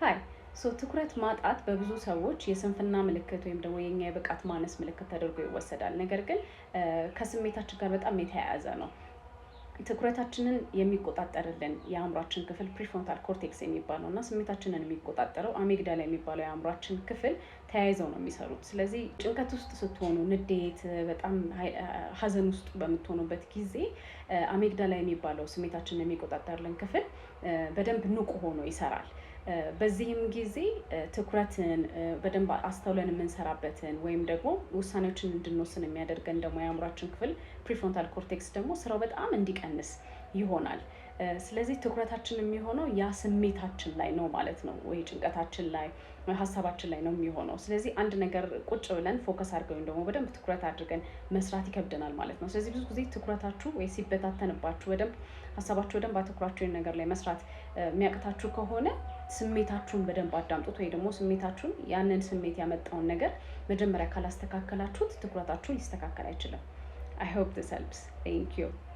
ሃይ ትኩረት ማጣት በብዙ ሰዎች የስንፍና ምልክት ወይም ደግሞ የኛ የብቃት ማነስ ምልክት ተደርጎ ይወሰዳል። ነገር ግን ከስሜታችን ጋር በጣም የተያያዘ ነው። ትኩረታችንን የሚቆጣጠርልን የአእምሯችን ክፍል ፕሪፍሮንታል ኮርቴክስ የሚባለው እና ስሜታችንን የሚቆጣጠረው አሚግዳላ የሚባለው የአእምሯችን ክፍል ተያይዘው ነው የሚሰሩት። ስለዚህ ጭንቀት ውስጥ ስትሆኑ፣ ንዴት፣ በጣም ሀዘን ውስጥ በምትሆኑበት ጊዜ አሚግዳላ የሚባለው ስሜታችንን የሚቆጣጠርልን ክፍል በደንብ ንቁ ሆኖ ይሰራል። በዚህም ጊዜ ትኩረትን በደንብ አስተውለን የምንሰራበትን ወይም ደግሞ ውሳኔዎችን እንድንወስን የሚያደርገን ደግሞ የአእምሯችን ክፍል ፕሪፍሮንታል ኮርቴክስ ደግሞ ስራው በጣም እንዲቀንስ ይሆናል። ስለዚህ ትኩረታችን የሚሆነው ያ ስሜታችን ላይ ነው ማለት ነው፣ ወይ ጭንቀታችን ላይ ሀሳባችን ላይ ነው የሚሆነው። ስለዚህ አንድ ነገር ቁጭ ብለን ፎከስ አድርገን ደግሞ በደንብ ትኩረት አድርገን መስራት ይከብደናል ማለት ነው። ስለዚህ ብዙ ጊዜ ትኩረታችሁ ወይ ሲበታተንባችሁ በደንብ ሀሳባችሁ በደንብ አተኩራችሁ ነገር ላይ መስራት የሚያቅታችሁ ከሆነ ስሜታችሁን በደንብ አዳምጡት፣ ወይ ደግሞ ስሜታችሁን ያንን ስሜት ያመጣውን ነገር መጀመሪያ ካላስተካከላችሁት ትኩረታችሁ ሊስተካከል አይችልም። I hope this helps. Thank you.